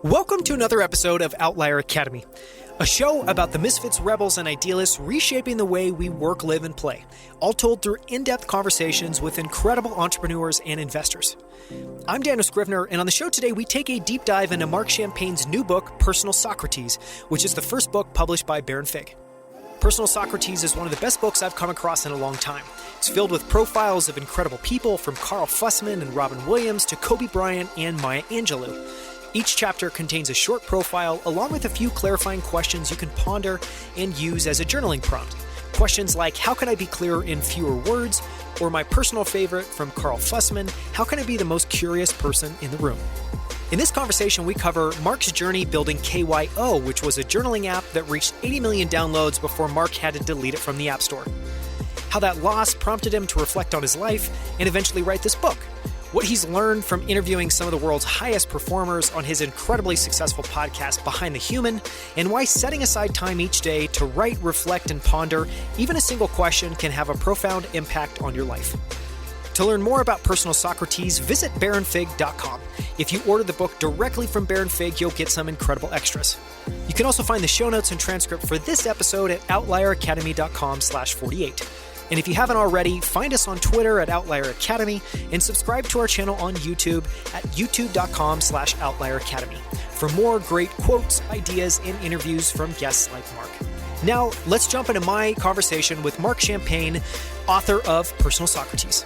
Welcome to another episode of Outlier Academy, a show about the misfits, rebels, and idealists reshaping the way we work, live, and play, all told through in-depth conversations with incredible entrepreneurs and investors. I'm Daniel Scrivner, and on the show today, we take a deep dive into Marc Champagne's new book, Personal Socrates, which is the first book published by Baron Fig. Personal Socrates is one of the best books I've come across in a long time. It's filled with profiles of incredible people, from Carl Fussman and Robin Williams to Kobe Bryant and Maya Angelou. Each chapter contains a short profile along with a few clarifying questions you can ponder and use as a journaling prompt. Questions like, how can I be clearer in fewer words? Or my personal favorite from Carl Fussman, how can I be the most curious person in the room? In this conversation, we cover Marc's journey building KYO, which was a journaling app that reached 80 million downloads before Marc had to delete it from the App Store. How that loss prompted him to reflect on his life and eventually write this book. What he's learned from interviewing some of the world's highest performers on his incredibly successful podcast, Behind the Human, and why setting aside time each day to write, reflect, and ponder even a single question can have a profound impact on your life. To learn more about Personal Socrates, visit baronfig.com. If you order the book directly from Baron Fig, you'll get some incredible extras. You can also find the show notes and transcript for this episode at outlieracademy.com/48. And if you haven't already, find us on Twitter at Outlier Academy and subscribe to our channel on YouTube at youtube.com/Outlier Academy for more great quotes, ideas, and interviews from guests like Marc. Now, let's jump into my conversation with Marc Champagne, author of Personal Socrates.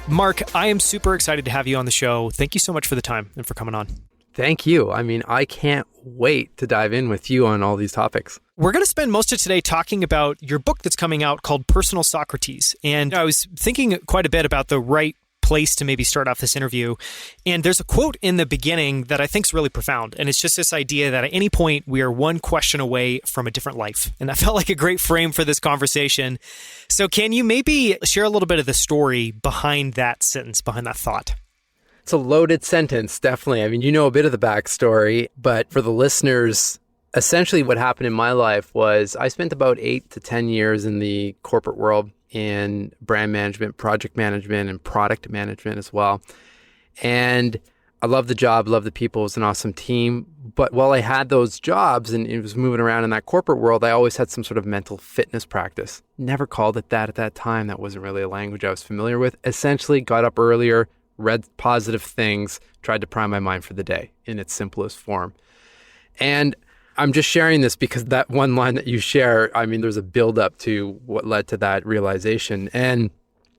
Marc, I am super excited to have you on the show. Thank you so much for the time and for coming on. Thank you. I can't wait to dive in with you on all these topics. We're going to spend most of today talking about your book that's coming out called Personal Socrates. And I was thinking quite a bit about the right place to maybe start off this interview. And there's a quote in the beginning that I think is really profound. And it's just this idea that at any point we are one question away from a different life. And that felt like a great frame for this conversation. So can you maybe share a little bit of the story behind that sentence, behind that thought? It's a loaded sentence, definitely. You know a bit of the backstory, but for the listeners, essentially what happened in my life was I spent about 8 to 10 years in the corporate world in brand management, project management, and product management as well. And I loved the job, loved the people. It was an awesome team. But while I had those jobs and it was moving around in that corporate world, I always had some sort of mental fitness practice. Never called it that at that time. That wasn't really a language I was familiar with. Essentially, got up earlier, read positive things, tried to prime my mind for the day in its simplest form. And I'm just sharing this because that one line that you share, there's a buildup to what led to that realization. And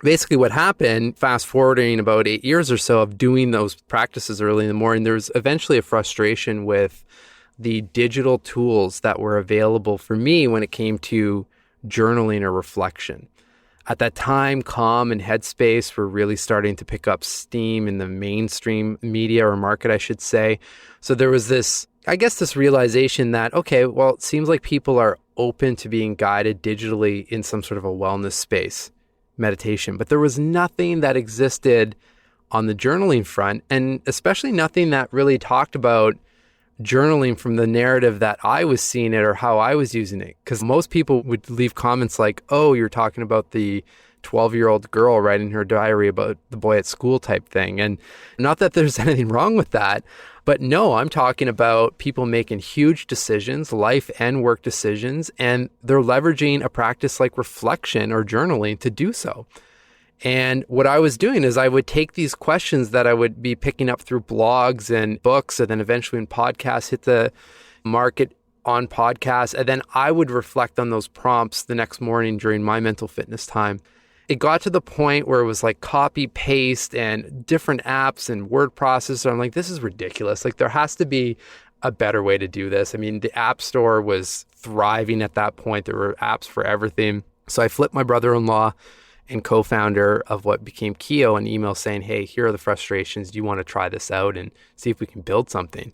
basically what happened, fast forwarding about 8 years or so of doing those practices early in the morning, there was eventually a frustration with the digital tools that were available for me when it came to journaling or reflection. At that time, Calm and Headspace were really starting to pick up steam in the mainstream media or market, I should say. So there was this realization that, okay, well, it seems like people are open to being guided digitally in some sort of a wellness space, meditation. But there was nothing that existed on the journaling front, and especially nothing that really talked about journaling from the narrative that I was seeing it or how I was using it. Because most people would leave comments like, oh, you're talking about the 12-year-old girl writing her diary about the boy at school type thing. And not that there's anything wrong with that, but no, I'm talking about people making huge decisions, life and work decisions, and they're leveraging a practice like reflection or journaling to do so. And what I was doing is I would take these questions that I would be picking up through blogs and books, and then eventually in podcasts, hit the market on podcasts, and then I would reflect on those prompts the next morning during my mental fitness time. It got to the point where it was like copy, paste, and different apps and word processor. I'm like, this is ridiculous. Like, there has to be a better way to do this. The App Store was thriving at that point. There were apps for everything. So I flipped my brother-in-law and co-founder of what became Keo an email saying, hey, here are the frustrations. Do you want to try this out and see if we can build something?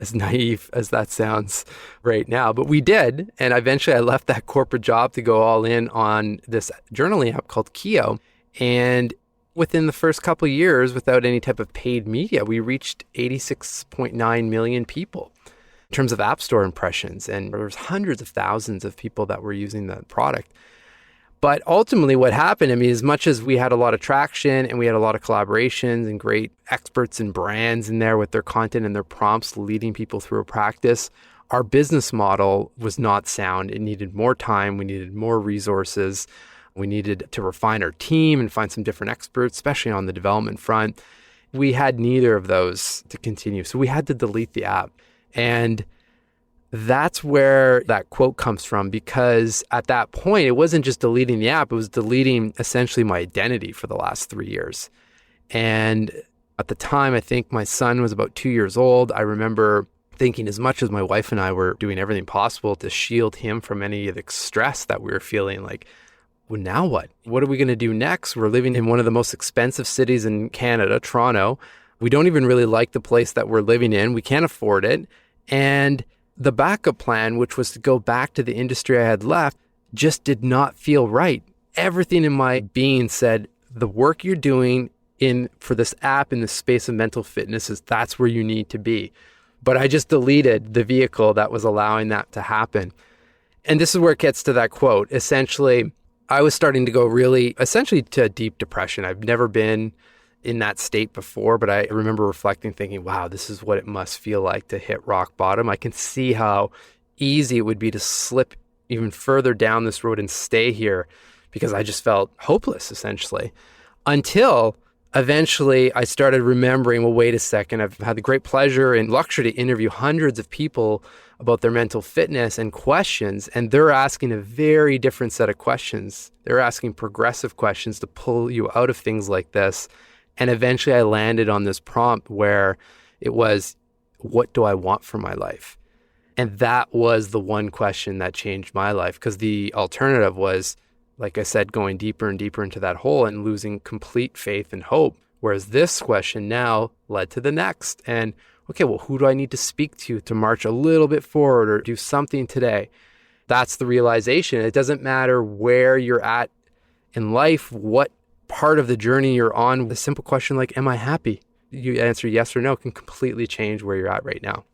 As naive as that sounds right now, but we did. And eventually I left that corporate job to go all in on this journaling app called Keo. And within the first couple of years, without any type of paid media, we reached 86.9 million people in terms of App Store impressions. And there was hundreds of thousands of people that were using the product. But ultimately what happened, as much as we had a lot of traction and we had a lot of collaborations and great experts and brands in there with their content and their prompts leading people through a practice, our business model was not sound. It needed more time. We needed more resources. We needed to refine our team and find some different experts, especially on the development front. We had neither of those to continue. So we had to delete the app. And that's where that quote comes from, because at that point, it wasn't just deleting the app, it was deleting essentially my identity for the last 3 years. And at the time, I think my son was about 2 years old. I remember thinking, as much as my wife and I were doing everything possible to shield him from any of the stress that we were feeling, like, well, now what? What are we going to do next? We're living in one of the most expensive cities in Canada, Toronto. We don't even really like the place that we're living in. We can't afford it. And the backup plan, which was to go back to the industry I had left, just did not feel right. Everything in my being said, the work you're doing for this app in the space of mental fitness that's where you need to be. But I just deleted the vehicle that was allowing that to happen. And this is where it gets to that quote. Essentially, I was starting to go essentially to a deep depression. I've never been in that state before, but I remember reflecting, thinking, wow, this is what it must feel like to hit rock bottom. I can see how easy it would be to slip even further down this road and stay here, because I just felt hopeless, essentially. Until eventually I started remembering, well, wait a second, I've had the great pleasure and luxury to interview hundreds of people about their mental fitness and questions, and they're asking a very different set of questions. They're asking progressive questions to pull you out of things like this. And eventually I landed on this prompt where it was, what do I want for my life? And that was the one question that changed my life, because the alternative was, like I said, going deeper and deeper into that hole and losing complete faith and hope. Whereas this question now led to the next. And okay, well, who do I need to speak to march a little bit forward or do something today? That's the realization. It doesn't matter where you're at in life, what part of the journey you're on. The simple question like, am I happy? You answer yes or no can completely change where you're at right now.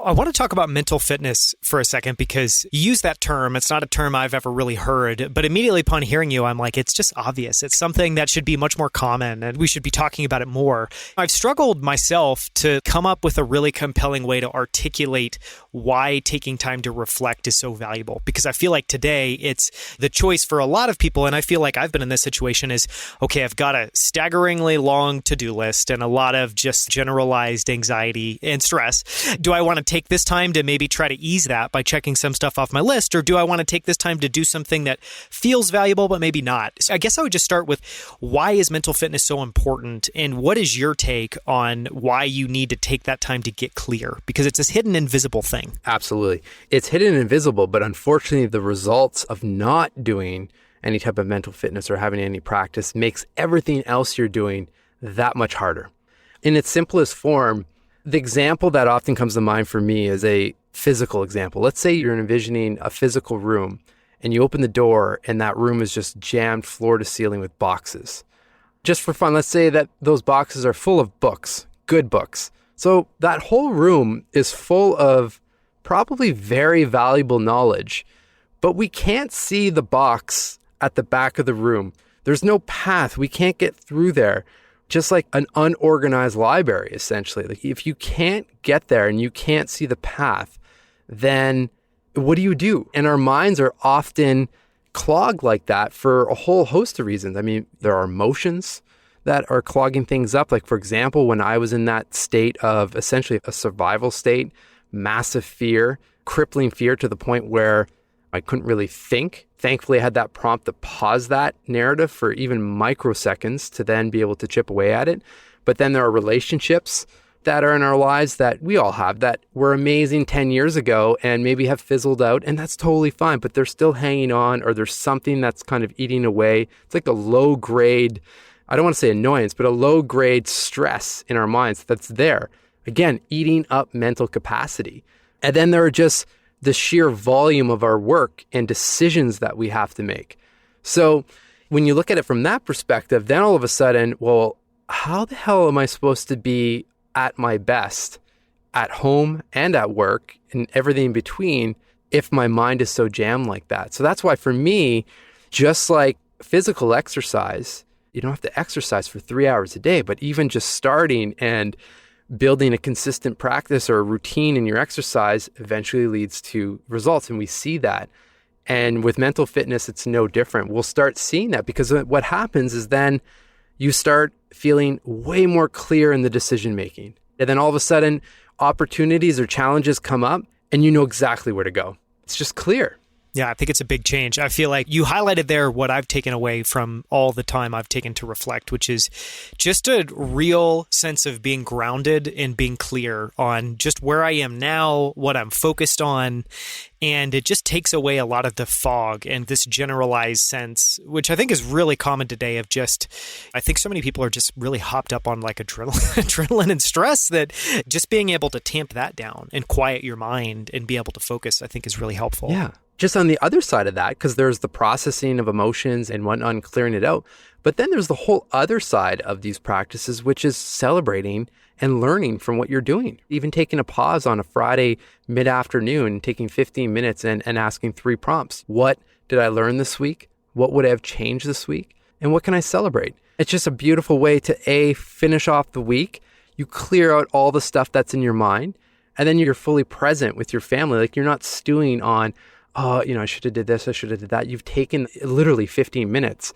I want to talk about mental fitness for a second, because you use that term. It's not a term I've ever really heard, but immediately upon hearing you, I'm like, it's just obvious. It's something that should be much more common and we should be talking about it more. I've struggled myself to come up with a really compelling way to articulate why taking time to reflect is so valuable, because I feel like today it's the choice for a lot of people. And I feel like I've been in this situation is, okay, I've got a staggeringly long to-do list and a lot of just generalized anxiety and stress. Do I want to take this time to maybe try to ease that by checking some stuff off my list? Or do I want to take this time to do something that feels valuable, but maybe not? So I guess I would just start with, why is mental fitness so important? And what is your take on why you need to take that time to get clear? Because it's this hidden, invisible thing. Absolutely. It's hidden and invisible, but unfortunately, the results of not doing any type of mental fitness or having any practice makes everything else you're doing that much harder. In its simplest form, the example that often comes to mind for me is a physical example. Let's say you're envisioning a physical room and you open the door and that room is just jammed floor to ceiling with boxes. Just for fun, let's say that those boxes are full of books, good books. So that whole room is full of probably very valuable knowledge, but we can't see the box at the back of the room. There's no path. We can't get through there. Just like an unorganized library, essentially. Like if you can't get there and you can't see the path, then what do? And our minds are often clogged like that for a whole host of reasons. I mean, there are emotions that are clogging things up. Like, for example, when I was in that state of essentially a survival state, massive fear, crippling fear to the point where I couldn't really think. Thankfully, I had that prompt to pause that narrative for even microseconds to then be able to chip away at it. But then there are relationships that are in our lives that we all have that were amazing 10 years ago and maybe have fizzled out, and that's totally fine, but they're still hanging on, or there's something that's kind of eating away. It's like a low grade, I don't want to say annoyance, but a low grade stress in our minds that's there. Again, eating up mental capacity. And then there are just the sheer volume of our work and decisions that we have to make. So when you look at it from that perspective, then all of a sudden, well, how the hell am I supposed to be at my best at home and at work and everything in between if my mind is so jammed like that? So that's why for me, Just like physical exercise, you don't have to exercise for 3 hours a day, but even just starting and building a consistent practice or a routine in your exercise eventually leads to results. And we see that. And with mental fitness, it's no different. We'll start seeing that because what happens is then you start feeling way more clear in the decision making. And then all of a sudden, opportunities or challenges come up and you know exactly where to go. It's just clear. Yeah, I think it's a big change. I feel like you highlighted there what I've taken away from all the time I've taken to reflect, which is just a real sense of being grounded and being clear on just where I am now, what I'm focused on. And it just takes away a lot of the fog and this generalized sense, which I think is really common today of just, I think so many people are just really hopped up on like adrenaline and stress that just being able to tamp that down and quiet your mind and be able to focus, I think is really helpful. Yeah. Just on the other side of that, because there's the processing of emotions and whatnot and clearing it out. But then there's the whole other side of these practices, which is celebrating and learning from what you're doing. Even taking a pause on a Friday mid-afternoon, taking 15 minutes and asking 3 prompts. What did I learn this week? What would I have changed this week? And what can I celebrate? It's just a beautiful way to finish off the week. You clear out all the stuff that's in your mind, and then you're fully present with your family. Like you're not stewing on, oh, I should have did this, I should have did that. You've taken literally 15 minutes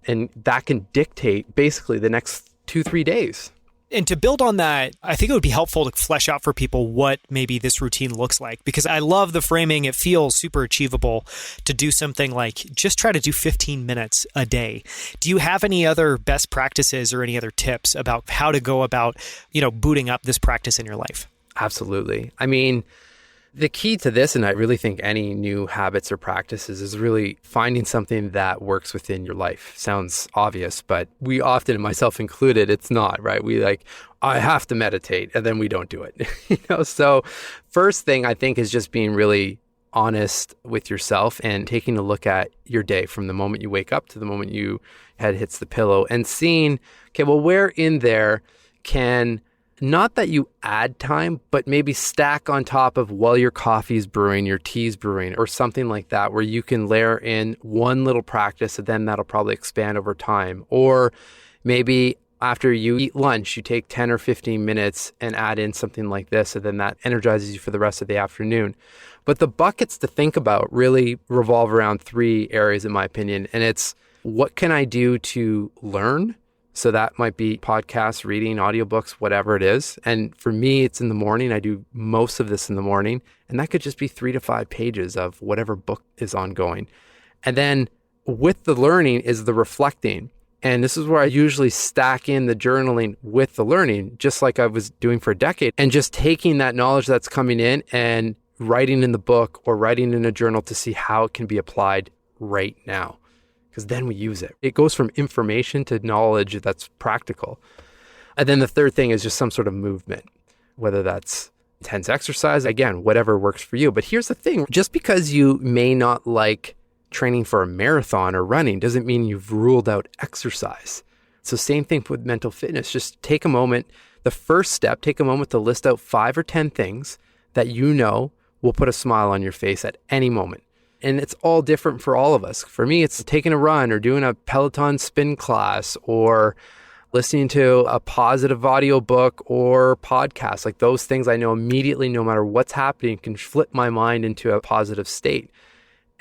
and that can dictate basically the next 2-3 days. And to build on that, I think it would be helpful to flesh out for people what maybe this routine looks like, because I love the framing. It feels super achievable to do something like just try to do 15 minutes a day. Do you have any other best practices or any other tips about how to go about, booting up this practice in your life? Absolutely. I mean, the key to this, and I really think any new habits or practices, is really finding something that works within your life. Sounds obvious, but we often, and myself included, it's not, right? We I have to meditate, and then we don't do it. So first thing I think is just being really honest with yourself and taking a look at your day from the moment you wake up to the moment your head hits the pillow and seeing, okay, well, where in there can not that you add time, but maybe stack on top of while your coffee's brewing, your tea's brewing, or something like that, where you can layer in one little practice and then that'll probably expand over time. Or maybe after you eat lunch, you take 10 or 15 minutes and add in something like this, and then that energizes you for the rest of the afternoon. But the buckets to think about really revolve around 3 areas, in my opinion. And it's, what can I do to learn? So that might be podcasts, reading, audiobooks, whatever it is. And for me, it's in the morning. I do most of this in the morning. And that could just be 3 to 5 pages of whatever book is ongoing. And then with the learning is the reflecting. And this is where I usually stack in the journaling with the learning, just like I was doing for a decade. And just taking that knowledge that's coming in and writing in the book or writing in a journal to see how it can be applied right now. Because then we use it. It goes from information to knowledge that's practical. And then the third thing is just some sort of movement, whether that's intense exercise, again, whatever works for you. But here's the thing, just because you may not like training for a marathon or running doesn't mean you've ruled out exercise. So same thing with mental fitness. Just take a moment, the first step, take a moment to list out 5 or 10 things that you know will put a smile on your face at any moment. And it's all different for all of us. For me, it's taking a run or doing a Peloton spin class or listening to a positive audio book or podcast. Like those things I know immediately, no matter what's happening, can flip my mind into a positive state.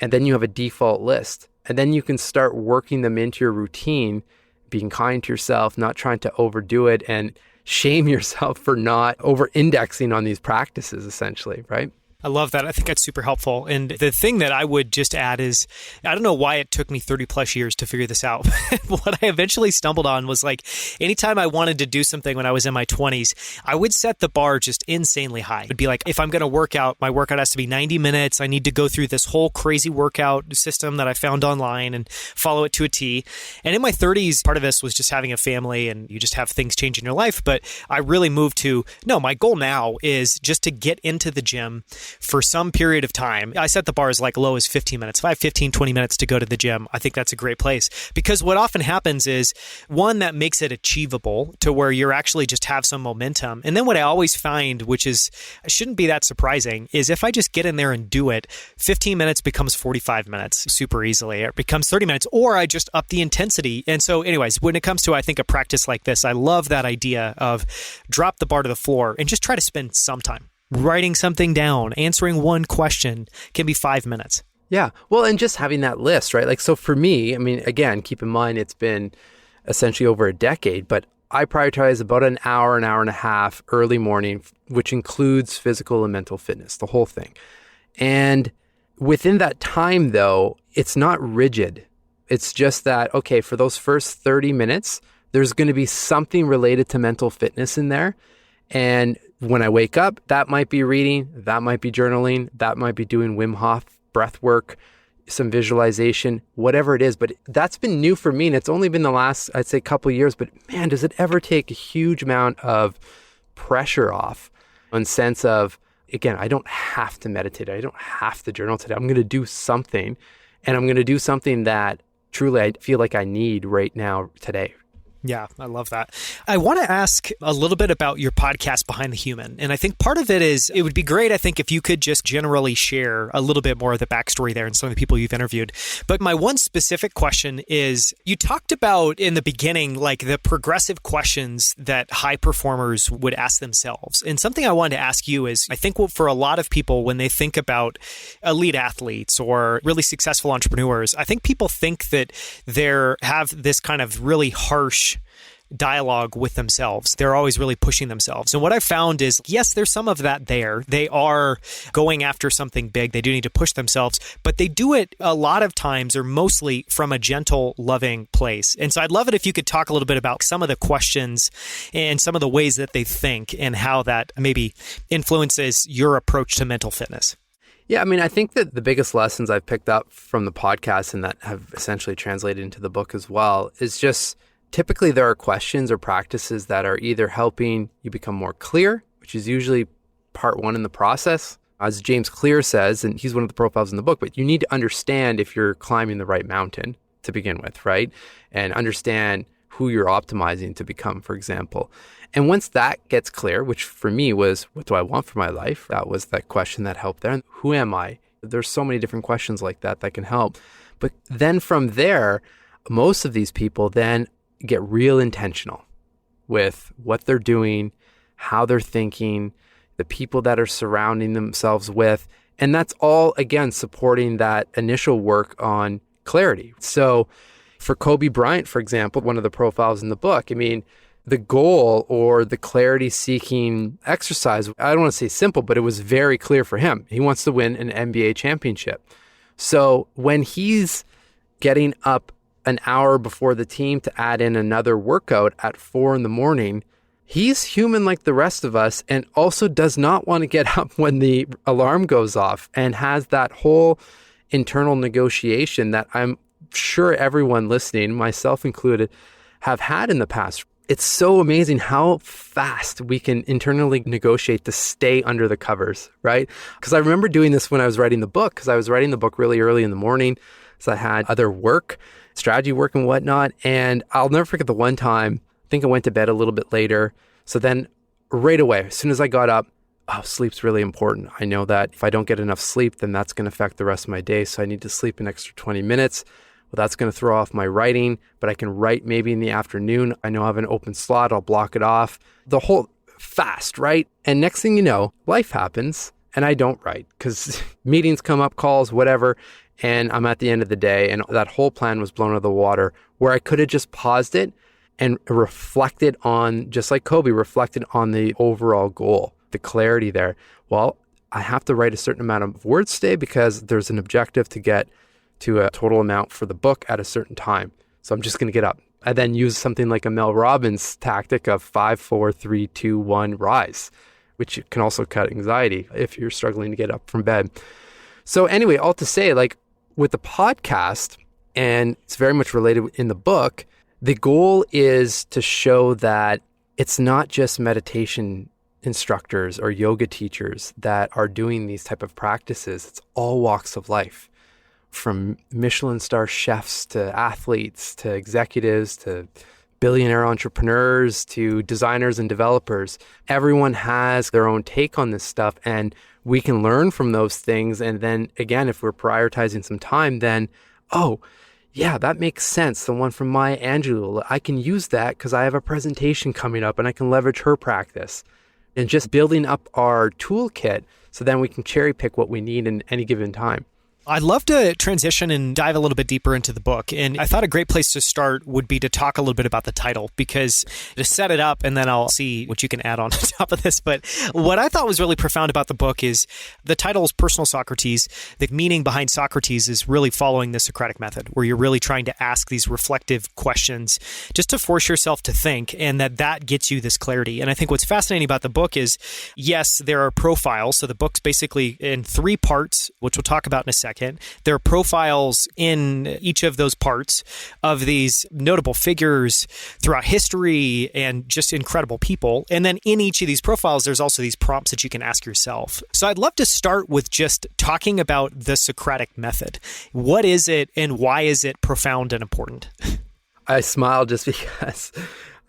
And then you have a default list. And then you can start working them into your routine, being kind to yourself, not trying to overdo it, and shame yourself for not over-indexing on these practices, essentially, right? I love that. I think that's super helpful. And the thing that I would just add is, I don't know why it took me 30 plus years to figure this out. What I eventually stumbled on was like, anytime I wanted to do something when I was in my 20s, I would set the bar just insanely high. It'd be like, if I'm going to work out, my workout has to be 90 minutes. I need to go through this whole crazy workout system that I found online and follow it to a T. And in my 30s, part of this was just having a family and you just have things change in your life. But I really moved to, no, my goal now is just to get into the gym, for some period of time. I set the bar as like low as 15 minutes. If I have 15, 20 minutes to go to the gym, I think that's a great place. Because what often happens is, one, that makes it achievable to where you're actually just have some momentum. And then what I always find, which is shouldn't be that surprising, is if I just get in there and do it, 15 minutes becomes 45 minutes super easily. It becomes 30 minutes, or I just up the intensity. And so anyways, when it comes to, I think, a practice like this, I love that idea of drop the bar to the floor and just try to spend some time writing something down, answering one question can be 5 minutes. Yeah. Well, and just having that list, right? Like, so for me, I mean, again, keep in mind, it's been essentially over a decade, but I prioritize about an hour and a half early morning, which includes physical and mental fitness, the whole thing. And within that time, though, it's not rigid. It's just that, okay, for those first 30 minutes, there's going to be something related to mental fitness in there. And when I wake up, that might be reading, that might be journaling, that might be doing Wim Hof breath work, some visualization, whatever it is. But that's been new for me. And it's only been the last, I'd say, couple of years. But man, does it ever take a huge amount of pressure off on sense of, again, I don't have to meditate. I don't have to journal today. I'm going to do something. And I'm going to do something that truly I feel like I need right now today. Yeah, I love that. I want to ask a little bit about your podcast, Behind the Human. And I think part of it is, it would be great, I think, if you could just generally share a little bit more of the backstory there and some of the people you've interviewed. But my one specific question is, you talked about in the beginning, like the progressive questions that high performers would ask themselves. And something I wanted to ask you is, I think for a lot of people, when they think about elite athletes or really successful entrepreneurs, I think people think that they have this kind of really harsh dialogue with themselves. They're always really pushing themselves. And what I found is, yes, there's some of that there. They are going after something big. They do need to push themselves, but they do it a lot of times or mostly from a gentle, loving place. And so I'd love it if you could talk a little bit about some of the questions and some of the ways that they think and how that maybe influences your approach to mental fitness. Yeah, I mean, I think that the biggest lessons I've picked up from the podcast and that have essentially translated into the book as well is just typically there are questions or practices that are either helping you become more clear, which is usually part one in the process. As James Clear says, and he's one of the profiles in the book, but you need to understand if you're climbing the right mountain to begin with, right? And understand who you're optimizing to become, for example. And once that gets clear, which for me was, what do I want for my life? That was that question that helped there. And who am I? There's so many different questions like that that can help. But then from there, most of these people then get real intentional with what they're doing, how they're thinking, the people that are surrounding themselves with. And that's all, again, supporting that initial work on clarity. So for Kobe Bryant, for example, one of the profiles in the book, I mean, the goal or the clarity-seeking exercise, I don't want to say simple, but it was very clear for him. He wants to win an NBA championship. So when he's getting up an hour before the team to add in another workout at 4 a.m, he's human like the rest of us and also does not want to get up when the alarm goes off and has that whole internal negotiation that I'm sure everyone listening, myself included, have had in the past. It's so amazing how fast we can internally negotiate to stay under the covers, right? Because I remember doing this when I was writing the book, because I was writing the book really early in the morning. So I had other work, strategy work and whatnot. And I'll never forget the one time, I think I went to bed a little bit later. So then right away, as soon as I got up, sleep's really important. I know that if I don't get enough sleep, then that's going to affect the rest of my day. So I need to sleep an extra 20 minutes. Well, that's going to throw off my writing, but I can write maybe in the afternoon. I know I have an open slot. I'll block it off. The whole fast, right? And next thing you know, life happens and I don't write because meetings come up, calls, whatever. And I'm at the end of the day and that whole plan was blown out of the water where I could have just paused it and reflected on, just like Kobe, reflected on the overall goal, the clarity there. Well, I have to write a certain amount of words today because there's an objective to get to a total amount for the book at a certain time. So I'm just going to get up. I then use something like a Mel Robbins tactic of 5, 4, 3, 2, 1, rise, which can also cut anxiety if you're struggling to get up from bed. So anyway, all to say, like with the podcast, and it's very much related in the book, the goal is to show that it's not just meditation instructors or yoga teachers that are doing these type of practices. It's all walks of life, from Michelin star chefs to athletes to executives to billionaire entrepreneurs to designers and developers. Everyone has their own take on this stuff, and we can learn from those things. And then again, if we're prioritizing some time, then, oh, yeah, that makes sense. The one from Maya Angelou, I can use that because I have a presentation coming up and I can leverage her practice. And just building up our toolkit so then we can cherry pick what we need in any given time. I'd love to transition and dive a little bit deeper into the book. And I thought a great place to start would be to talk a little bit about the title, because to set it up, and then I'll see what you can add on top of this. But what I thought was really profound about the book is the title is Personal Socrates. The meaning behind Socrates is really following the Socratic Method, where you're really trying to ask these reflective questions just to force yourself to think, and that gets you this clarity. And I think what's fascinating about the book is, yes, there are profiles. So the book's basically in 3 parts, which we'll talk about in a second. There are profiles in each of those parts of these notable figures throughout history and just incredible people. And then in each of these profiles, there's also these prompts that you can ask yourself. So I'd love to start with just talking about the Socratic Method. What is it and why is it profound and important? I smile just because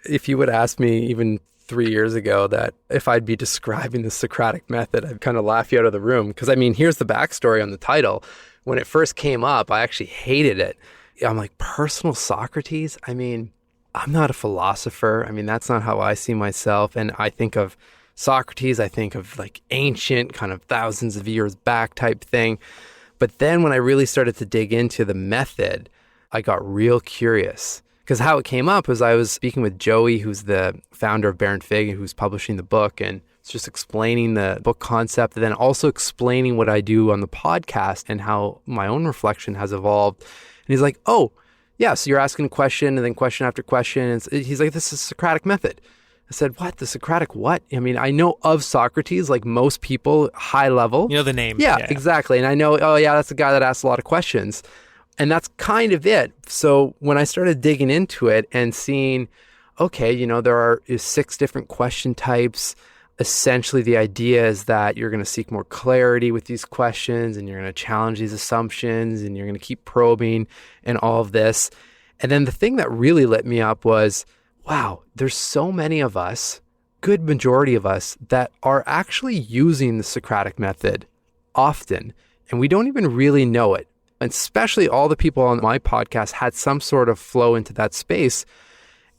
if you would ask me even 3 years ago that if I'd be describing the Socratic Method, I'd kind of laugh you out of the room. Because I mean, here's the backstory on the title. When it first came up, I actually hated it. I'm like, Personal Socrates? I mean, I'm not a philosopher. I mean, that's not how I see myself. And I think of Socrates, I think of like ancient, kind of thousands of years back type thing. But then when I really started to dig into the method, I got real curious. Because how it came up was I was speaking with Joey, who's the founder of Bear and Fig, who's publishing the book, and it's just explaining the book concept, and then also explaining what I do on the podcast and how my own reflection has evolved. And he's like, oh, yeah, so you're asking a question and then question after question. And he's like, this is Socratic Method. I said, what? The Socratic what? I mean, I know of Socrates, like most people, high level. You know the name. Yeah, exactly. And I know, oh yeah, that's the guy that asks a lot of questions. And that's kind of it. So when I started digging into it and seeing, okay, you know, there are 6 different question types. Essentially, the idea is that you're going to seek more clarity with these questions, and you're going to challenge these assumptions, and you're going to keep probing and all of this. And then the thing that really lit me up was, wow, there's so many of us, good majority of us, that are actually using the Socratic Method often, and we don't even really know it. And especially all the people on my podcast had some sort of flow into that space,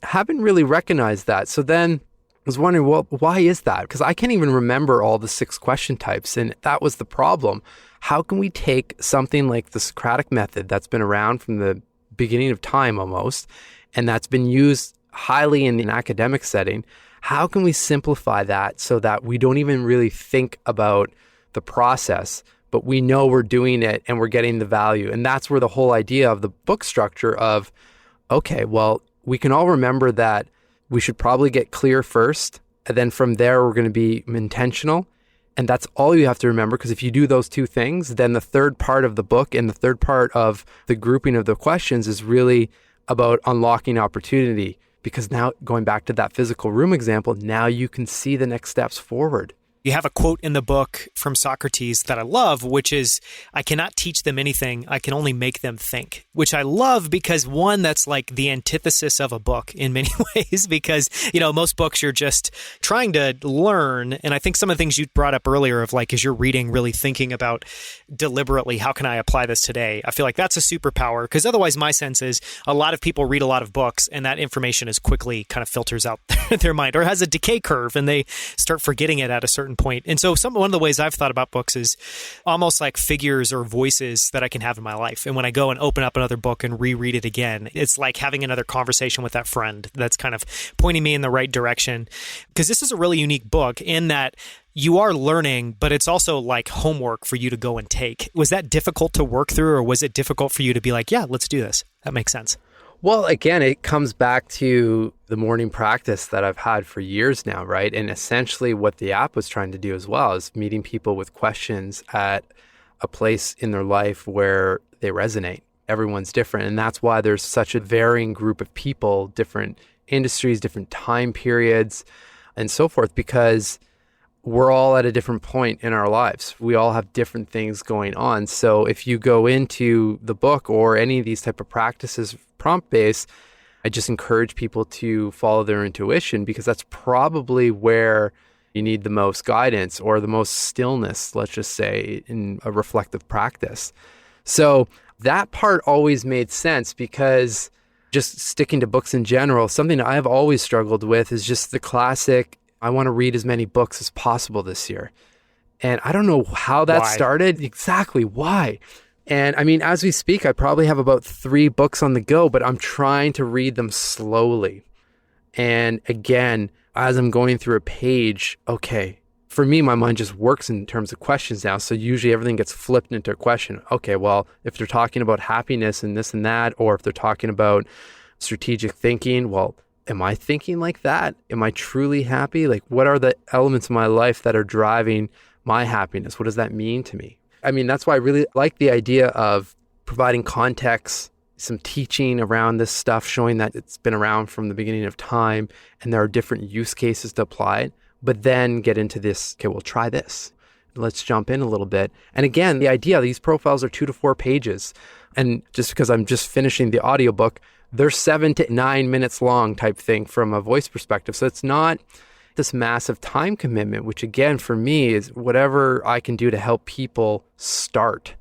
haven't really recognized that. So then I was wondering, well, why is that? Because I can't even remember all the 6 question types. And that was the problem. How can we take something like the Socratic Method that's been around from the beginning of time almost, and that's been used highly in an academic setting? How can we simplify that so that we don't even really think about the process, but we know we're doing it and we're getting the value? And that's where the whole idea of the book structure of, okay, well, we can all remember that we should probably get clear first. And then from there, we're going to be intentional. And that's all you have to remember. Because if you do those 2 things, then the third part of the book and the third part of the grouping of the questions is really about unlocking opportunity. Because now, going back to that physical room example, now you can see the next steps forward. You have a quote in the book from Socrates that I love, which is, I cannot teach them anything, I can only make them think, which I love because, one, that's like the antithesis of a book in many ways, because, you know, most books you're just trying to learn. And I think some of the things you brought up earlier of like, as you're reading, really thinking about deliberately, how can I apply this today? I feel like that's a superpower, because otherwise my sense is a lot of people read a lot of books and that information is quickly kind of filters out their mind, or has a decay curve and they start forgetting it at a certain point. And so one of the ways I've thought about books is almost like figures or voices that I can have in my life. And when I go and open up another book and reread it again, it's like having another conversation with that friend that's kind of pointing me in the right direction. Because this is a really unique book in that you are learning, but it's also like homework for you to go and take. Was that difficult to work through, or was it difficult for you to be like, yeah, let's do this? That makes sense. Well, again, it comes back to the morning practice that I've had for years now, right? And essentially what the app was trying to do as well is meeting people with questions at a place in their life where they resonate. Everyone's different. And that's why there's such a varying group of people, different industries, different time periods, and so forth, because we're all at a different point in our lives. We all have different things going on. So if you go into the book or any of these type of practices prompt-based, I just encourage people to follow their intuition, because that's probably where you need the most guidance or the most stillness, let's just say, in a reflective practice. So that part always made sense, because just sticking to books in general, something that I've always struggled with is just the classic, I want to read as many books as possible this year. And I don't know how that started. Exactly. Why? And I mean, as we speak, I probably have about 3 books on the go, but I'm trying to read them slowly. And again, as I'm going through a page, okay, for me, my mind just works in terms of questions now. So usually everything gets flipped into a question. Okay, well, if they're talking about happiness and this and that, or if they're talking about strategic thinking, well, am I thinking like that? Am I truly happy? Like, what are the elements of my life that are driving my happiness? What does that mean to me? I mean, that's why I really like the idea of providing context, some teaching around this stuff, showing that it's been around from the beginning of time and there are different use cases to apply it, but then get into this, okay, well, try this. Let's jump in a little bit. And again, the idea, these profiles are 2 to 4 pages. And just because I'm just finishing the audiobook, they're 7 to 9 minutes long type thing from a voice perspective. So it's not this massive time commitment, which again, for me, is whatever I can do to help people start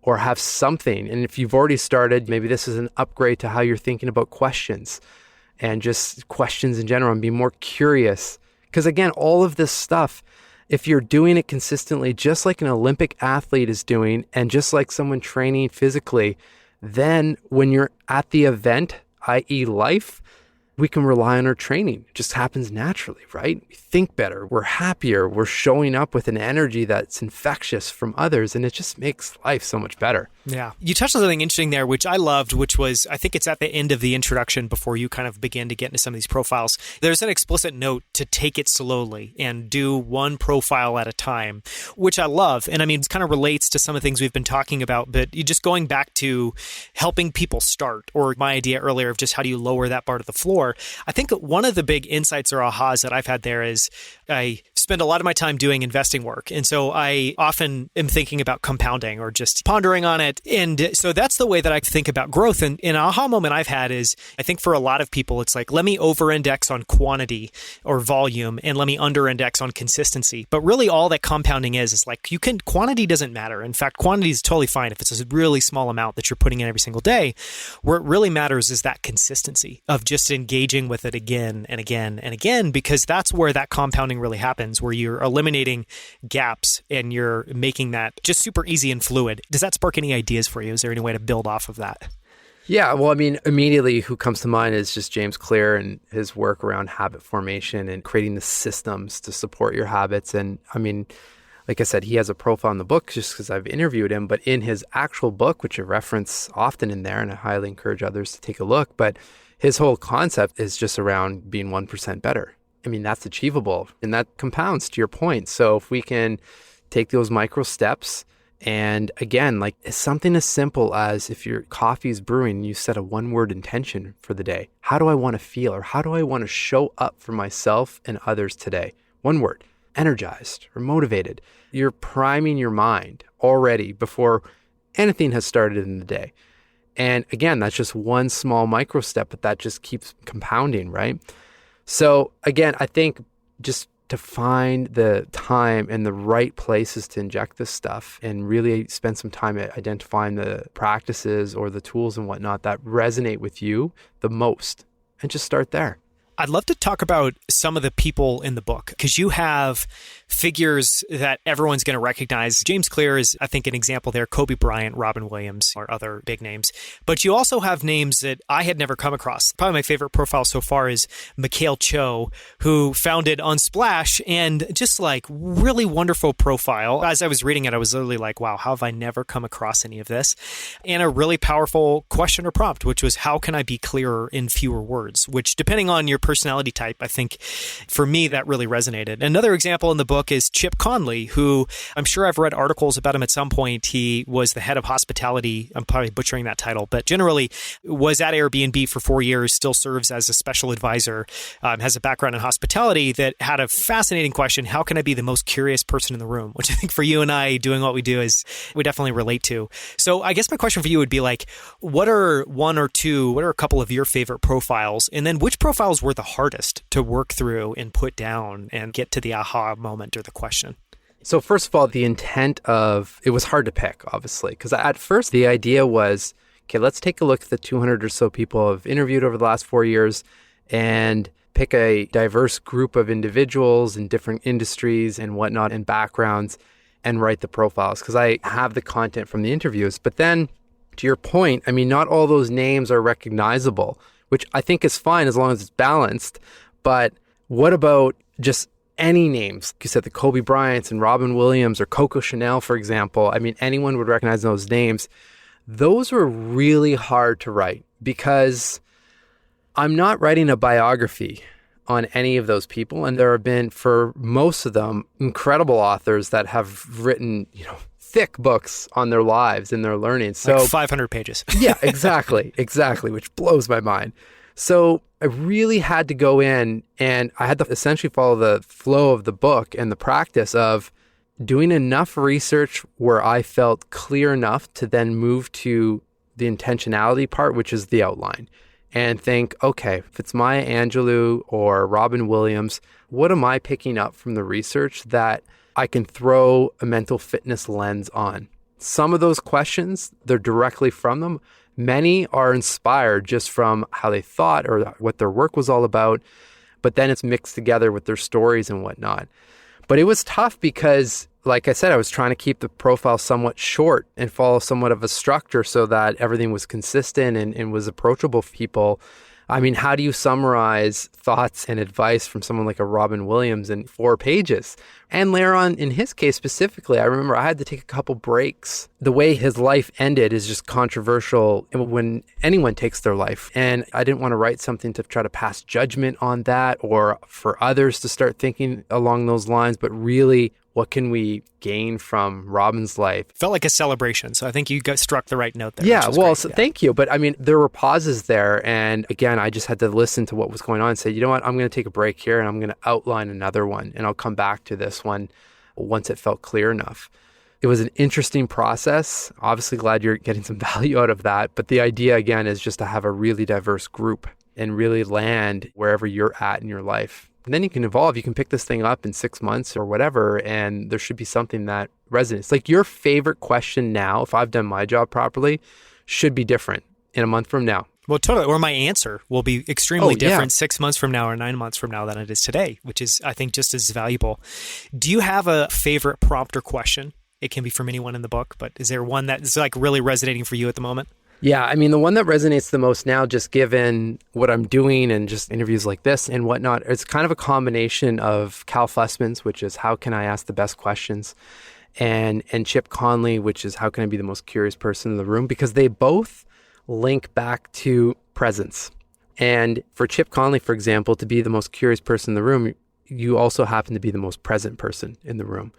or have something. And if you've already started, maybe this is an upgrade to how you're thinking about questions and just questions in general, and be more curious. Because again, all of this stuff, if you're doing it consistently, just like an Olympic athlete is doing, and just like someone training physically, then when you're at the event, i.e. life, we can rely on our training. It just happens naturally, right? We think better, we're happier, we're showing up with an energy that's infectious from others, and it just makes life so much better. Yeah. You touched on something interesting there, which I loved, which was, I think it's at the end of the introduction before you kind of begin to get into some of these profiles. There's an explicit note to take it slowly and do one profile at a time, which I love. And I mean, it kind of relates to some of the things we've been talking about, but you just going back to helping people start, or my idea earlier of just how do you lower that bar to the floor. I think one of the big insights or ahas that I've had there is I spend a lot of my time doing investing work. And so I often am thinking about compounding or just pondering on it. And so that's the way that I think about growth. And an aha moment I've had is, I think for a lot of people, it's like, let me over-index on quantity or volume and let me under-index on consistency. But really all that compounding is like, quantity doesn't matter. In fact, quantity is totally fine if it's a really small amount that you're putting in every single day. Where it really matters is that consistency of just engaging with it again and again and again, because that's where that compounding really happens, where you're eliminating gaps and you're making that just super easy and fluid. Does that spark any ideas for you? Is there any way to build off of that? Yeah, well, I mean, immediately who comes to mind is just James Clear and his work around habit formation and creating the systems to support your habits. And I mean, like I said, he has a profile in the book just because I've interviewed him, but in his actual book, which I reference often in there, and I highly encourage others to take a look, but his whole concept is just around being 1% better. I mean, that's achievable and that compounds to your point. So if we can take those micro steps, and again, like something as simple as if your coffee is brewing, you set a 1-word intention for the day. How do I want to feel, or how do I want to show up for myself and others today? 1 word, energized or motivated. You're priming your mind already before anything has started in the day. And again, that's just one small micro step, but that just keeps compounding, right? So again, I think just to find the time and the right places to inject this stuff and really spend some time identifying the practices or the tools and whatnot that resonate with you the most, and just start there. I'd love to talk about some of the people in the book, because you have figures that everyone's going to recognize. James Clear is, I think, an example there. Kobe Bryant, Robin Williams, or other big names. But you also have names that I had never come across. Probably my favorite profile so far is Mikhail Cho, who founded Unsplash, and just like really wonderful profile. As I was reading it, I was literally like, wow, how have I never come across any of this? And a really powerful question or prompt, which was, how can I be clearer in fewer words? Which, depending on your personality type. I think for me, that really resonated. Another example in the book is Chip Conley, who I'm sure I've read articles about him at some point. He was the head of hospitality. I'm probably butchering that title, but generally was at Airbnb for 4 years, still serves as a special advisor, has a background in hospitality, that had a fascinating question: how can I be the most curious person in the room? Which I think for you and I doing what we do is we definitely relate to. So I guess my question for you would be like, what are a couple of your favorite profiles? And then which profiles were the hardest to work through and put down and get to the aha moment or the question? So first of all, the intent of it was hard to pick, obviously, because at first the idea was, okay, let's take a look at the 200 or so people I've interviewed over the last 4 years and pick a diverse group of individuals in different industries and whatnot and backgrounds and write the profiles, because I have the content from the interviews. But then to your point, I mean, not all those names are recognizable, which I think is fine as long as it's balanced. But what about just any names? Like you said, the Kobe Bryants and Robin Williams or Coco Chanel, for example. I mean, anyone would recognize those names. Those were really hard to write because I'm not writing a biography on any of those people. And there have been, for most of them, incredible authors that have written, thick books on their lives and their learning. So like 500 pages. Yeah, exactly, which blows my mind. So I really had to go in and I had to essentially follow the flow of the book and the practice of doing enough research where I felt clear enough to then move to the intentionality part, which is the outline, and think, okay, if it's Maya Angelou or Robin Williams, what am I picking up from the research that I can throw a mental fitness lens on? Some of those questions, they're directly from them. Many are inspired just from how they thought or what their work was all about, but then it's mixed together with their stories and whatnot. But it was tough because, like I said, I was trying to keep the profile somewhat short and follow somewhat of a structure so that everything was consistent and was approachable for people. I mean, how do you summarize thoughts and advice from someone like a Robin Williams in 4 pages? And later on, in his case specifically, I remember I had to take a couple breaks. The way his life ended is just controversial when anyone takes their life. And I didn't want to write something to try to pass judgment on that or for others to start thinking along those lines, but really, what can we gain from Robin's life? Felt like a celebration. So I think you struck the right note there. Yeah, well, so thank you. But I mean, there were pauses there. And again, I just had to listen to what was going on and say, you know what, I'm going to take a break here and I'm going to outline another one. And I'll come back to this one once it felt clear enough. It was an interesting process. Obviously glad you're getting some value out of that. But the idea, again, is just to have a really diverse group and really land wherever you're at in your life. And then you can evolve. You can pick this thing up in 6 months or whatever, and there should be something that resonates. Like your favorite question now, if I've done my job properly, should be different in a month from now. Well, totally. Or my answer will be extremely different 6 months from now or 9 months from now than it is today, which is, I think, just as valuable. Do you have a favorite prompt or question? It can be from anyone in the book, but is there one that is like really resonating for you at the moment? Yeah, I mean, the one that resonates the most now, just given what I'm doing and just interviews like this and whatnot, it's kind of a combination of Cal Fussman's, which is how can I ask the best questions, and Chip Conley, which is how can I be the most curious person in the room, because they both link back to presence. And for Chip Conley, for example, to be the most curious person in the room, you also happen to be the most present person in the room.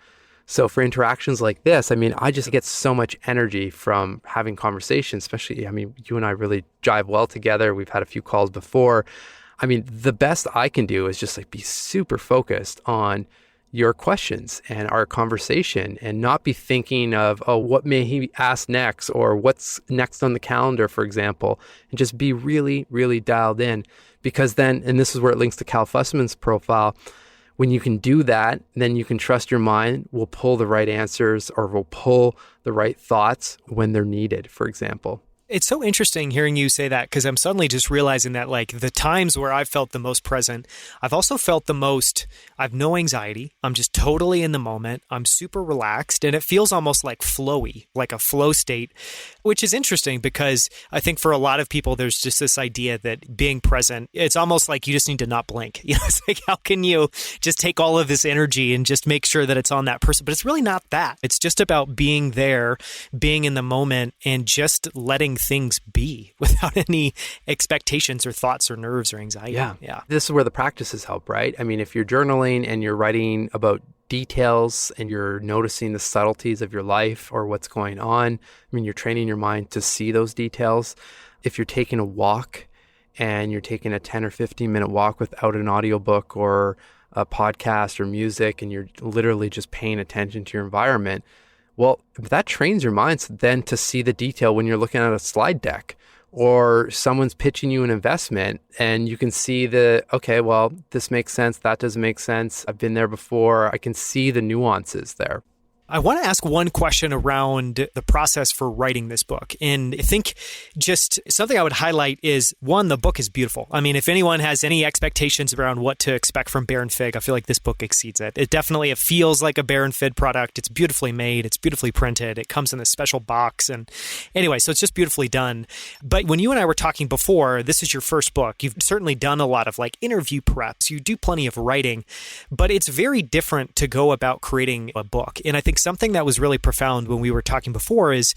So for interactions like this, I mean, I just get so much energy from having conversations, especially, I mean, you and I really jive well together. We've had a few calls before. I mean, the best I can do is just like be super focused on your questions and our conversation and not be thinking of, oh, what may he ask next or what's next on the calendar, for example, and just be really, really dialed in. Because then, and this is where it links to Cal Fussman's profile, when you can do that, then you can trust your mind will pull the right answers or will pull the right thoughts when they're needed, for example. It's so interesting hearing you say that because I'm suddenly just realizing that like the times where I've felt the most present, I've also felt the most, I've no anxiety. I'm just totally in the moment. I'm super relaxed and it feels almost like flowy, like a flow state, Which is interesting because I think for a lot of people, there's just this idea that being present, it's almost like you just need to not blink. It's like, how can you just take all of this energy and just make sure that it's on that person? But it's really not that. It's just about being there, being in the moment, and just letting things be without any expectations or thoughts or nerves or anxiety. Yeah. This is where the practices help, right? I mean, if you're journaling and you're writing about details and you're noticing the subtleties of your life or what's going on, I mean, you're training your mind to see those details. If you're taking a walk and you're taking a 10 or 15 minute walk without an audiobook or a podcast or music, and you're literally just paying attention to your environment, well, that trains your mind then to see the detail when you're looking at a slide deck or someone's pitching you an investment and you can see okay, well, this makes sense. That doesn't make sense. I've been there before. I can see the nuances there. I want to ask one question around the process for writing this book. And I think just something I would highlight is, one, the book is beautiful. I mean, if anyone has any expectations around what to expect from Bear and Fig, I feel like this book exceeds it. It feels like a Bear and Fig product. It's beautifully made. It's beautifully printed. It comes in this special box. And anyway, so it's just beautifully done. But when you and I were talking before, this is your first book. You've certainly done a lot of like interview preps. You do plenty of writing, but it's very different to go about creating a book. And I think something that was really profound when we were talking before is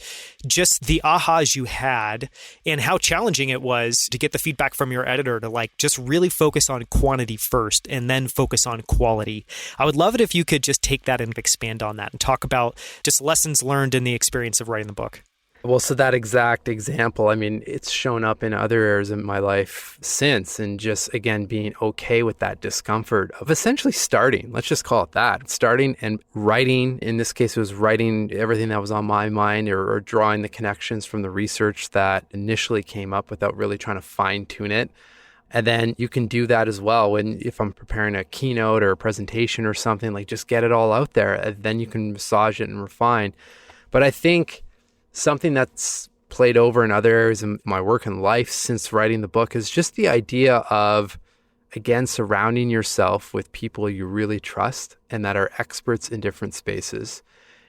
just the ahas you had and how challenging it was to get the feedback from your editor to like just really focus on quantity first and then focus on quality. I would love it if you could just take that and expand on that and talk about just lessons learned in the experience of writing the book. Well, so that exact example, I mean, it's shown up in other areas of my life since, and just, again, being okay with that discomfort of essentially starting, let's just call it that, starting and writing. In this case, it was writing everything that was on my mind or drawing the connections from the research that initially came up without really trying to fine tune it. And then you can do that as well if I'm preparing a keynote or a presentation or something, like just get it all out there, and then you can massage it and refine. But I think something that's played over in other areas of my work and life since writing the book is just the idea of, again, surrounding yourself with people you really trust and that are experts in different spaces.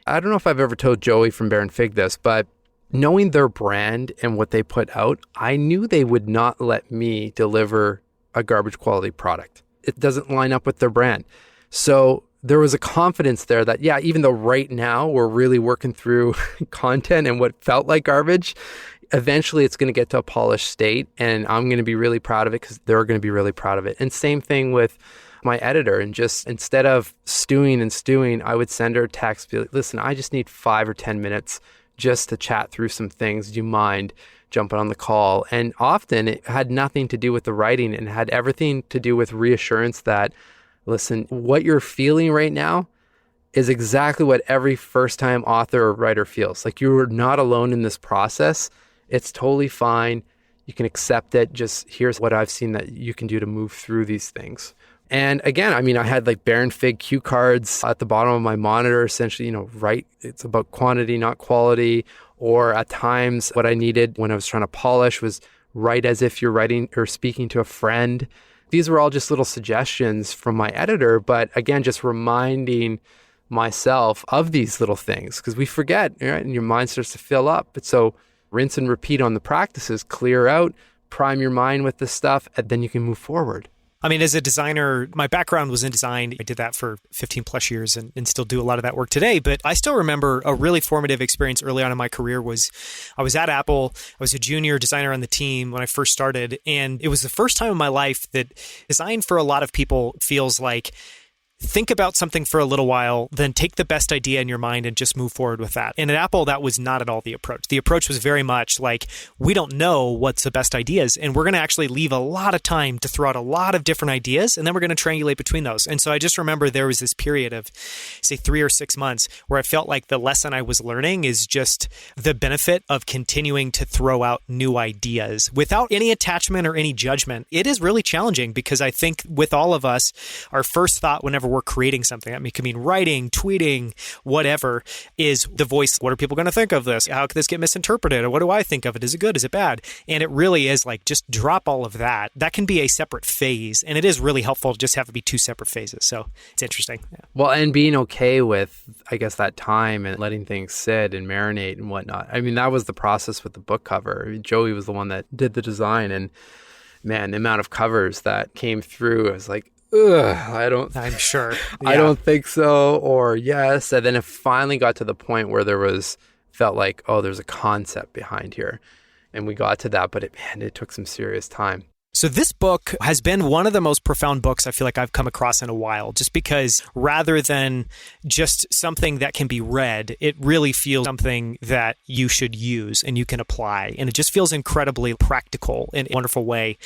I don't know if I've ever told Joey from Bear and Fig this, but knowing their brand and what they put out, I knew they would not let me deliver a garbage quality product. It doesn't line up with their brand. So there was a confidence there that, yeah, even though right now we're really working through content and what felt like garbage, eventually it's going to get to a polished state and I'm going to be really proud of it because they're going to be really proud of it. And same thing with my editor. And just instead of stewing, I would send her a text, be like, listen, I just need 5 or 10 minutes just to chat through some things. Do you mind jumping on the call? And often it had nothing to do with the writing and had everything to do with reassurance that, listen, what you're feeling right now is exactly what every first-time author or writer feels. Like, you're not alone in this process. It's totally fine. You can accept it. Just here's what I've seen that you can do to move through these things. And again, I mean, I had like Bear and Fig cue cards at the bottom of my monitor, essentially, write, it's about quantity, not quality. Or at times what I needed when I was trying to polish was write as if you're writing or speaking to a friend. These were all just little suggestions from my editor, but again, just reminding myself of these little things because we forget, right? And your mind starts to fill up. But so rinse and repeat on the practices, clear out, prime your mind with this stuff, and then you can move forward. I mean, as a designer, my background was in design. I did that for 15 plus years and still do a lot of that work today. But I still remember a really formative experience early on in my career was I was at Apple. I was a junior designer on the team when I first started. And it was the first time in my life that design for a lot of people feels like think about something for a little while, then take the best idea in your mind and just move forward with that. And at Apple, that was not at all the approach. The approach was very much like, we don't know what's the best ideas, and we're going to actually leave a lot of time to throw out a lot of different ideas, and then we're going to triangulate between those. And so I just remember there was this period of, say, 3 or 6 months where I felt like the lesson I was learning is just the benefit of continuing to throw out new ideas without any attachment or any judgment. It is really challenging because I think with all of us, our first thought whenever we're creating something, it could mean writing, tweeting, whatever, is the voice. What are people going to think of this? How could this get misinterpreted? Or what do I think of it? Is it good? Is it bad? And it really is like, just drop all of that. That can be a separate phase. And it is really helpful to just have it be two separate phases. So it's interesting. Yeah. Well, and being okay with, I guess, that time and letting things sit and marinate and whatnot. I mean, that was the process with the book cover. Joey was the one that did the design, and man, the amount of covers that came through, I was like, ugh, I'm sure. Yeah. I don't think so, or yes. And then it finally got to the point where felt like, oh, there's a concept behind here. And we got to that, but it took some serious time. So this book has been one of the most profound books I feel like I've come across in a while, just because rather than just something that can be read, it really feels something that you should use and you can apply. And it just feels incredibly practical in a wonderful way.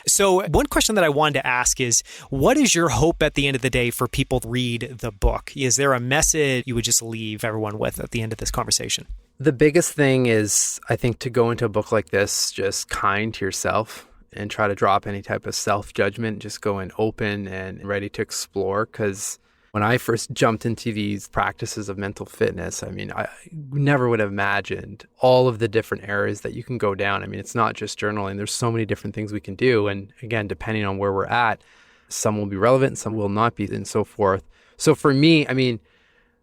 So one question that I wanted to ask is, what is your hope at the end of the day for people to read the book? Is there a message you would just leave everyone with at the end of this conversation? The biggest thing is, I think, to go into a book like this, just kind to yourself and try to drop any type of self-judgment, just go in open and ready to explore. Because when I first jumped into these practices of mental fitness, I mean, I never would have imagined all of the different areas that you can go down. I mean, it's not just journaling. There's so many different things we can do. And again, depending on where we're at, some will be relevant, some will not be, and so forth. So for me, I mean,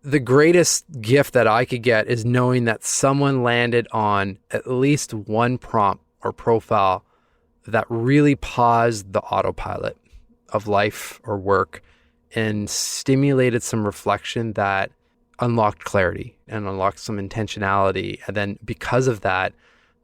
the greatest gift that I could get is knowing that someone landed on at least one prompt or profile that really paused the autopilot of life or work and stimulated some reflection that unlocked clarity and unlocked some intentionality. And then because of that,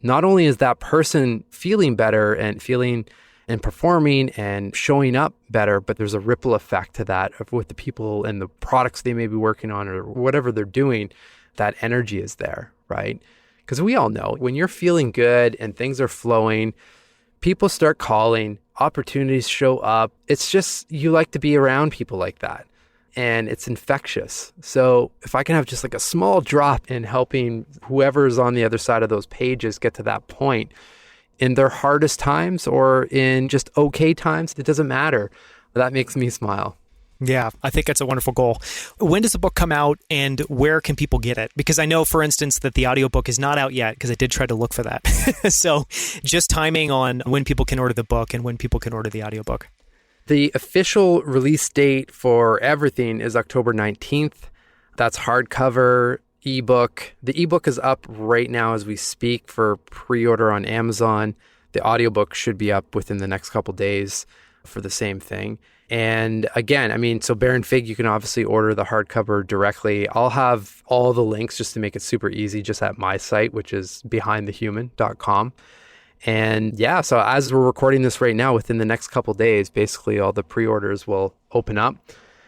not only is that person feeling better and feeling and performing and showing up better, but there's a ripple effect to that with the people and the products they may be working on or whatever they're doing. That energy is there, right? Because we all know when you're feeling good and things are flowing, people start calling, opportunities show up. It's just, you like to be around people like that. And it's infectious. So if I can have just like a small drop in helping whoever's on the other side of those pages get to that point in their hardest times or in just okay times, it doesn't matter. That makes me smile. Yeah, I think that's a wonderful goal. When does the book come out and where can people get it? Because I know, for instance, that the audiobook is not out yet because I did try to look for that. So just timing on when people can order the book and when people can order the audiobook. The official release date for everything is October 19th. That's hardcover, ebook. The ebook is up right now as we speak for pre-order on Amazon. The audiobook should be up within the next couple days for the same thing. And again, I mean, so Bear and Fig, you can obviously order the hardcover directly. I'll have all the links just to make it super easy just at my site, which is behindthehuman.com. And yeah, so as we're recording this right now, within the next couple days, basically all the pre-orders will open up.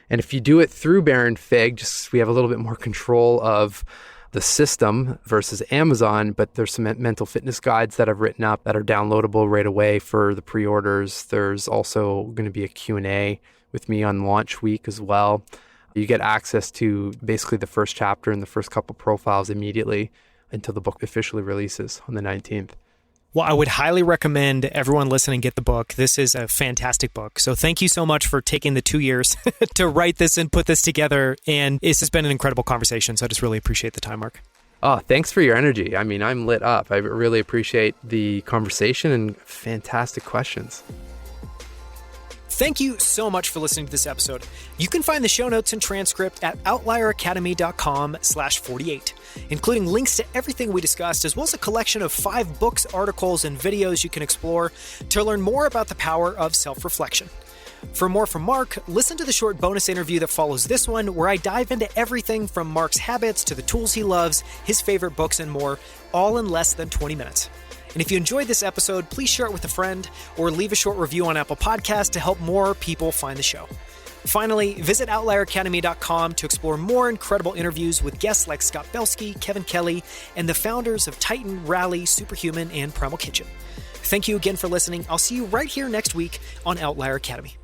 And if you do it through Bear and Fig, just we have a little bit more control of the system versus Amazon, but there's some mental fitness guides that I've written up that are downloadable right away for the pre-orders. There's also going to be a Q&A with me on launch week as well. You get access to basically the first chapter and the first couple profiles immediately until the book officially releases on the 19th. Well, I would highly recommend everyone listening get the book. This is a fantastic book. So thank you so much for taking the 2 years to write this and put this together. And this has been an incredible conversation. So I just really appreciate the time, Marc. Oh, thanks for your energy. I mean, I'm lit up. I really appreciate the conversation and fantastic questions. Thank you so much for listening to this episode. You can find the show notes and transcript at outlieracademy.com/48, including links to everything we discussed, as well as a collection of 5 books, articles, and videos you can explore to learn more about the power of self-reflection. For more from Marc, listen to the short bonus interview that follows this one, where I dive into everything from Marc's habits to the tools he loves, his favorite books, and more, all in less than 20 minutes. And if you enjoyed this episode, please share it with a friend or leave a short review on Apple Podcasts to help more people find the show. Finally, visit outlieracademy.com to explore more incredible interviews with guests like Scott Belsky, Kevin Kelly, and the founders of Titan, Rally, Superhuman, and Primal Kitchen. Thank you again for listening. I'll see you right here next week on Outlier Academy.